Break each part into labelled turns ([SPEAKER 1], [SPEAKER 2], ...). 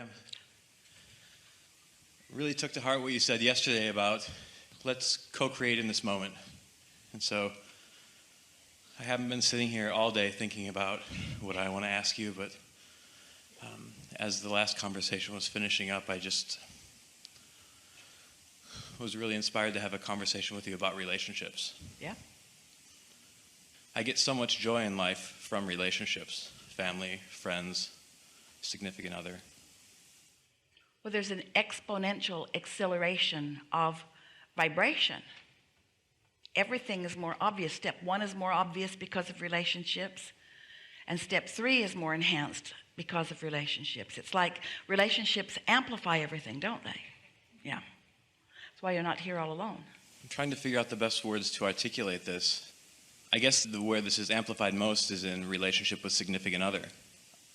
[SPEAKER 1] I really took to heart what you said yesterday about let's co-create in this moment. And so I haven't been sitting here all day thinking about what I want to ask you, but as the last conversation was finishing up, I just was really inspired to have a conversation with you about relationships.
[SPEAKER 2] Yeah.
[SPEAKER 1] I get so much joy in life from relationships, family, friends, significant other.
[SPEAKER 2] Well, there's an exponential acceleration of vibration. Everything is more obvious. Step 1 is more obvious because of relationships, and step 3 is more enhanced because of relationships. It's like relationships amplify everything, don't they? Yeah. That's why you're not here all alone.
[SPEAKER 1] I'm trying to figure out the best words to articulate this. I guess where this is amplified most is in relationship with significant other.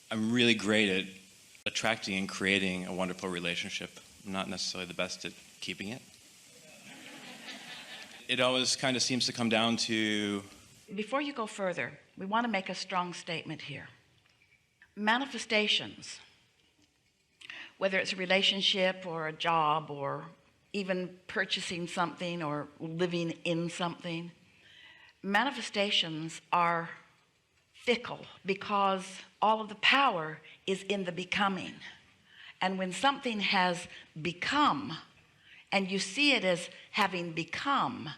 [SPEAKER 1] I'm really great at attracting and creating a wonderful relationship. I'm not necessarily the best at keeping it. It always kind of seems to come down to...
[SPEAKER 2] Before you go further, we want to make a strong statement here. Manifestations, whether it's a relationship or a job or even purchasing something or living in something, manifestations are fickle because all of the power is in the becoming. And when something has become and you see it as having become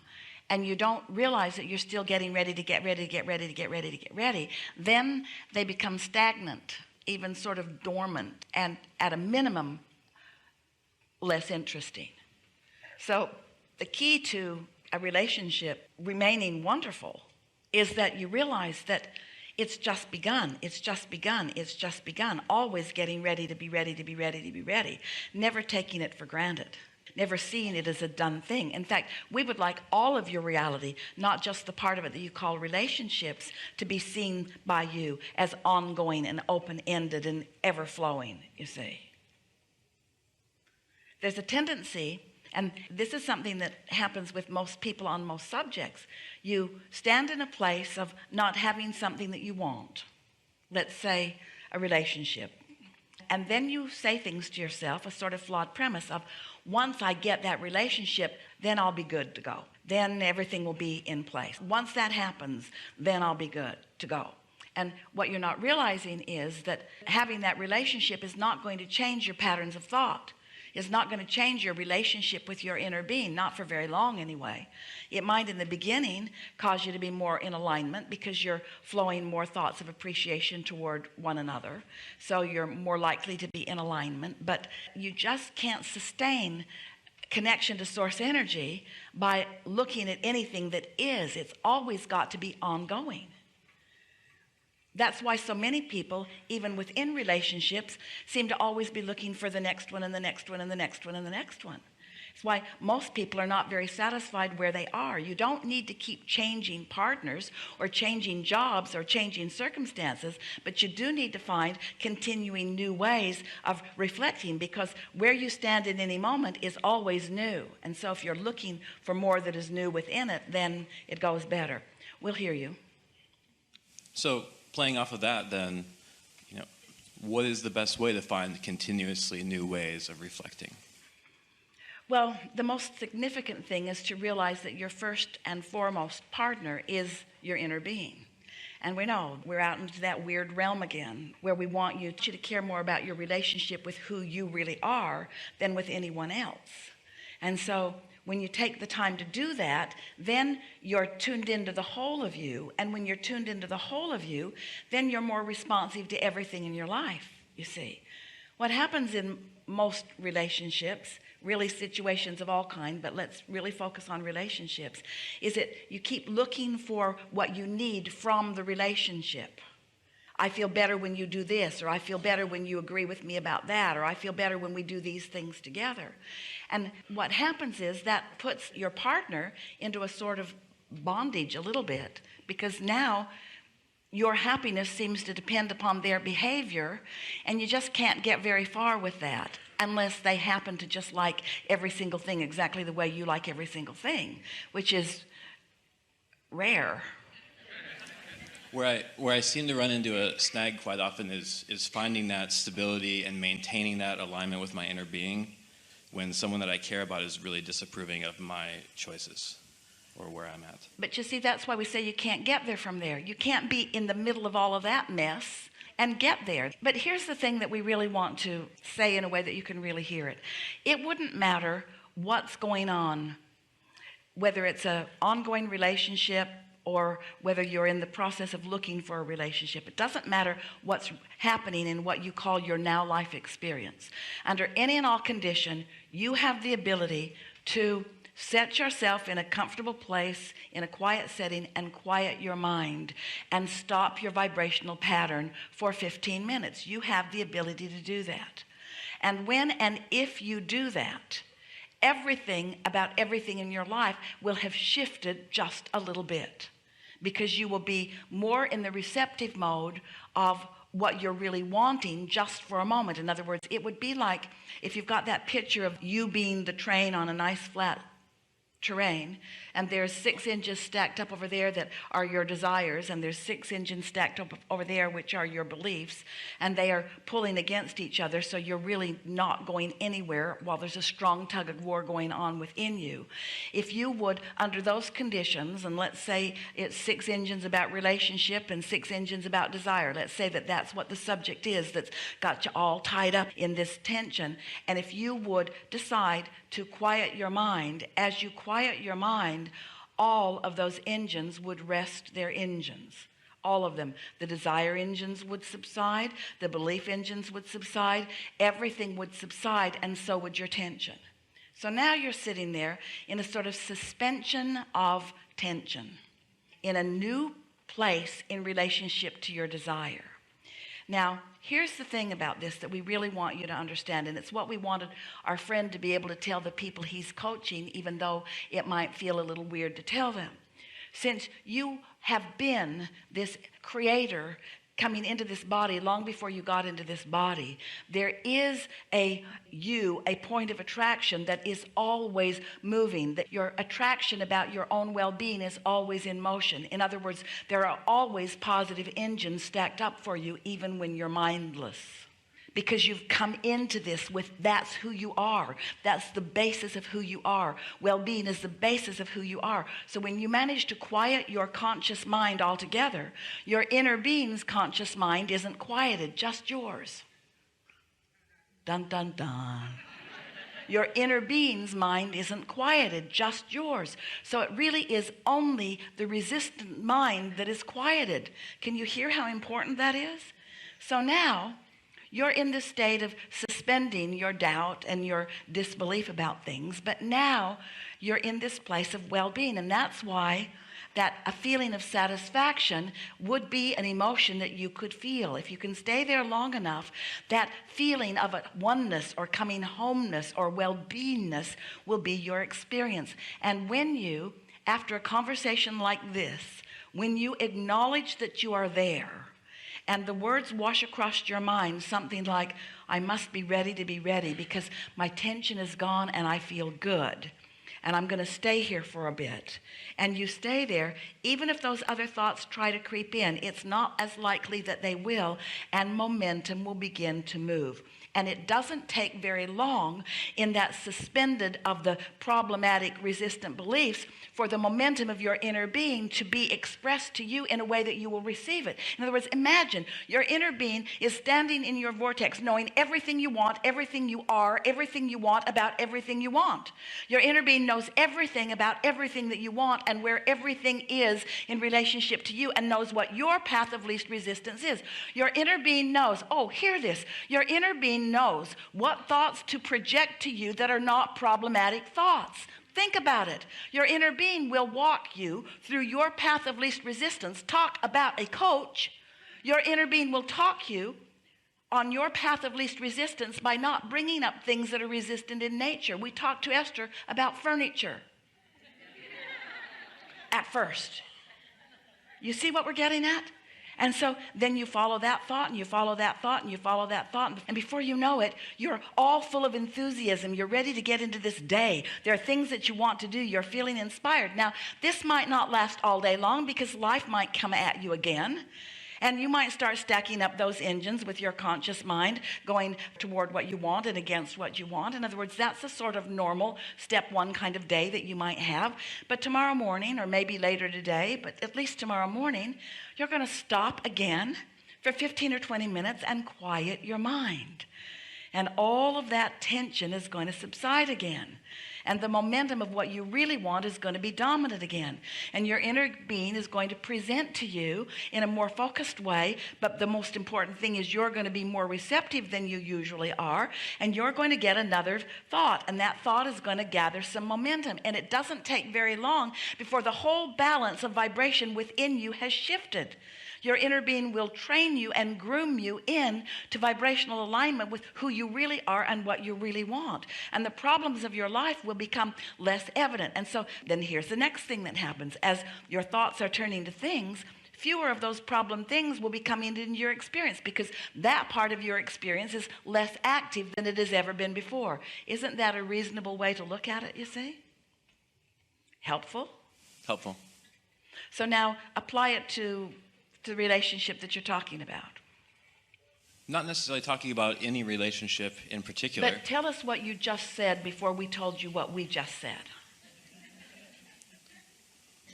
[SPEAKER 2] and you don't realize that you're still getting ready to get ready to get ready to get ready to get ready, then they become stagnant, even sort of dormant, and at a minimum less interesting. So the key to a relationship remaining wonderful is that you realize that it's just begun, it's just begun, it's just begun, always getting ready to be ready to be ready to be ready, never taking it for granted, never seeing it as a done thing. In fact, we would like all of your reality, not just the part of it that you call relationships, to be seen by you as ongoing and open-ended and ever-flowing, you see. There's a tendency, and this is something that happens with most people on most subjects. You stand in a place of not having something that you want, let's say a relationship, and then you say things to yourself, a sort of flawed premise of, once I get that relationship, then I'll be good to go. Then everything will be in place. Once that happens, then I'll be good to go. And what you're not realizing is that having that relationship is not going to change your patterns of thought. It's not going to change your relationship with your inner being, not for very long anyway. It might in the beginning cause you to be more in alignment because you're flowing more thoughts of appreciation toward one another. So you're more likely to be in alignment, but you just can't sustain connection to source energy by looking at anything that is. It's always got to be ongoing. That's why so many people, even within relationships, seem to always be looking for the next one and the next one and the next one and the next one. It's why most people are not very satisfied where they are. You don't need to keep changing partners or changing jobs or changing circumstances, but you do need to find continuing new ways of reflecting, because where you stand in any moment is always new. And so if you're looking for more that is new within it, then it goes better. We'll hear you.
[SPEAKER 1] So playing off of that, then, what is the best way to find continuously new ways of reflecting?
[SPEAKER 2] Well, the most significant thing is to realize that your first and foremost partner is your inner being. And we know we're out into that weird realm again, where we want you to care more about your relationship with who you really are than with anyone else. And so when you take the time to do that, then you're tuned into the whole of you. And when you're tuned into the whole of you, then you're more responsive to everything in your life, you see. What happens in most relationships, really situations of all kind, but let's really focus on relationships, is that you keep looking for what you need from the relationship. I feel better when you do this, or I feel better when you agree with me about that, or I feel better when we do these things together. And what happens is that puts your partner into a sort of bondage a little bit, because now your happiness seems to depend upon their behavior, and you just can't get very far with that unless they happen to just like every single thing exactly the way you like every single thing, which is rare.
[SPEAKER 1] Where I seem to run into a snag quite often is finding that stability and maintaining that alignment with my inner being when someone that I care about is really disapproving of my choices or where I'm at.
[SPEAKER 2] But you see, that's why we say you can't get there from there. You can't be in the middle of all of that mess and get there. But here's the thing that we really want to say in a way that you can really hear it. It wouldn't matter what's going on, whether it's an ongoing relationship or whether you're in the process of looking for a relationship. It doesn't matter what's happening in what you call your now life experience. Under any and all condition, you have the ability to set yourself in a comfortable place, in a quiet setting, and quiet your mind and stop your vibrational pattern for 15 minutes. You have the ability to do that. And when and if you do that, everything about everything in your life will have shifted just a little bit, because you will be more in the receptive mode of what you're really wanting just for a moment. In other words, it would be like if you've got that picture of you being the train on a nice flat terrain, and there's 6 engines stacked up over there that are your desires, and there's 6 engines stacked up over there which are your beliefs, and they are pulling against each other, so you're really not going anywhere while there's a strong tug of war going on within you. If you would, under those conditions, and let's say it's 6 engines about relationship and 6 engines about desire, let's say that that's what the subject is that's got you all tied up in this tension, and if you would decide to quiet your mind, as you quiet your mind, all of those engines would rest their engines. All of them. The desire engines would subside, the belief engines would subside, everything would subside, and so would your tension. So now you're sitting there in a sort of suspension of tension, in a new place in relationship to your desire. Now, here's the thing about this that we really want you to understand, and it's what we wanted our friend to be able to tell the people he's coaching, even though it might feel a little weird to tell them. Since you have been this creator coming into this body long before you got into this body, there is a point of attraction that is always moving, that your attraction about your own well-being is always in motion. In other words, there are always positive engines stacked up for you, even when you're mindless, because you've come into this with that's who you are. That's the basis of who you are. Well-being is the basis of who you are. So when you manage to quiet your conscious mind altogether, your inner being's conscious mind isn't quieted, just yours. Dun, dun, dun. Your inner being's mind isn't quieted, just yours. So it really is only the resistant mind that is quieted. Can you hear how important that is? So now, you're in the state of suspending your doubt and your disbelief about things, but now you're in this place of well-being, and that's why that a feeling of satisfaction would be an emotion that you could feel. If you can stay there long enough, that feeling of a oneness or coming homeness or well-beingness will be your experience. And when you, after a conversation like this, when you acknowledge that you are there, and the words wash across your mind, something like, I must be ready to be ready because my tension is gone and I feel good. And I'm going to stay here for a bit. And you stay there, even if those other thoughts try to creep in, it's not as likely that they will, and momentum will begin to move. And it doesn't take very long in that suspended of the problematic resistant beliefs for the momentum of your inner being to be expressed to you in a way that you will receive it. In other words, imagine your inner being is standing in your vortex, knowing everything you want, everything you are, everything you want about everything you want. Your inner being knows everything about everything that you want and where everything is in relationship to you, and knows what your path of least resistance is. Your inner being knows, oh, hear this, your inner being knows what thoughts to project to you that are not problematic thoughts. Think about it. Your inner being will walk you through your path of least resistance. Talk about a coach. Your inner being will talk you on your path of least resistance by not bringing up things that are resistant in nature. We talked to Esther about furniture at first. You see what we're getting at? And so then you follow that thought, and you follow that thought, and you follow that thought. And before you know it, you're all full of enthusiasm. You're ready to get into this day. There are things that you want to do. You're feeling inspired. Now, this might not last all day long because life might come at you again. And you might start stacking up those engines with your conscious mind, going toward what you want and against what you want. In other words, that's a sort of normal step one kind of day that you might have. But tomorrow morning, or maybe later today, but at least tomorrow morning, you're going to stop again for 15 or 20 minutes and quiet your mind. And all of that tension is going to subside again. And the momentum of what you really want is going to be dominant again. And your inner being is going to present to you in a more focused way. But the most important thing is you're going to be more receptive than you usually are. And you're going to get another thought. And that thought is going to gather some momentum. And it doesn't take very long before the whole balance of vibration within you has shifted. Your inner being will train you and groom you in to vibrational alignment with who you really are and what you really want. And the problems of your life will become less evident. And so then here's the next thing that happens. As your thoughts are turning to things, fewer of those problem things will be coming into your experience because that part of your experience is less active than it has ever been before. Isn't that a reasonable way to look at it, you see? Helpful?
[SPEAKER 1] Helpful.
[SPEAKER 2] So now apply it to the relationship that you're talking about.
[SPEAKER 1] Not necessarily talking about any relationship in particular.
[SPEAKER 2] But tell us what you just said before we told you what we just said.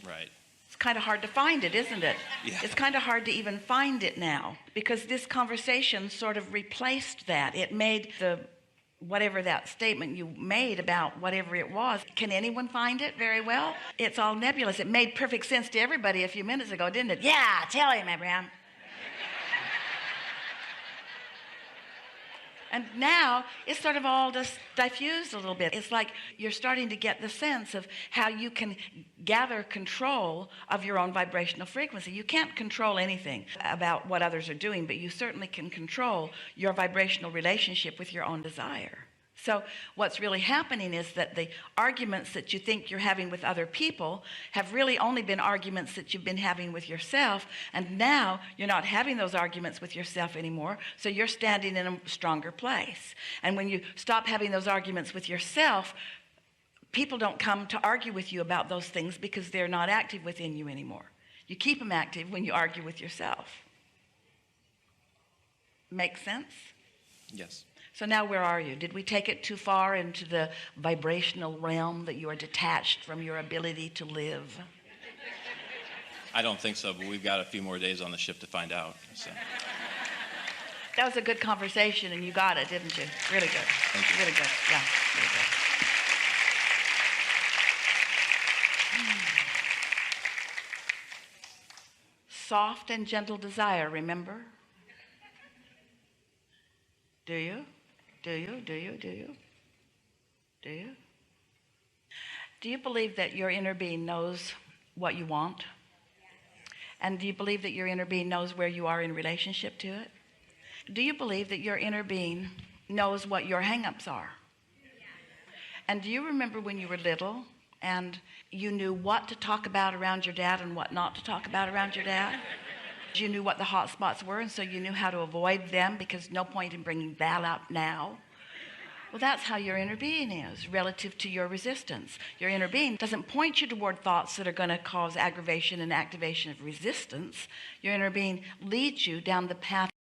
[SPEAKER 1] Right.
[SPEAKER 2] It's kind of hard to find it, isn't it?
[SPEAKER 1] Yeah.
[SPEAKER 2] It's kind of hard to even find it now because this conversation sort of replaced that. It made the whatever that statement you made about whatever it was. Can anyone find it very well? It's all nebulous. It made perfect sense to everybody a few minutes ago, didn't it? Yeah, tell him, Abraham. And now it's sort of all just diffused a little bit. It's like you're starting to get the sense of how you can gather control of your own vibrational frequency. You can't control anything about what others are doing, but you certainly can control your vibrational relationship with your own desire. So what's really happening is that the arguments that you think you're having with other people have really only been arguments that you've been having with yourself. And now you're not having those arguments with yourself anymore. So you're standing in a stronger place. And when you stop having those arguments with yourself, people don't come to argue with you about those things because they're not active within you anymore. You keep them active when you argue with yourself. Make sense?
[SPEAKER 1] Yes.
[SPEAKER 2] So now where are you? Did we take it too far into the vibrational realm that you are detached from your ability to live?
[SPEAKER 1] I don't think so, but we've got a few more days on the ship to find out. So.
[SPEAKER 2] That was a good conversation, and you got it, didn't you? Really good.
[SPEAKER 1] Thank you.
[SPEAKER 2] Really good. Yeah, really good. Soft and gentle desire, remember? Do you? Do you? Do you? Do you? Do you? Do you believe that your inner being knows what you want? And do you believe that your inner being knows where you are in relationship to it? Do you believe that your inner being knows what your hang-ups are? And do you remember when you were little and you knew what to talk about around your dad and what not to talk about around your dad? You knew what the hot spots were, and so you knew how to avoid them because no point in bringing that up now. Well, that's how your inner being is relative to your resistance. Your inner being doesn't point you toward thoughts that are going to cause aggravation and activation of resistance. Your inner being leads you down the path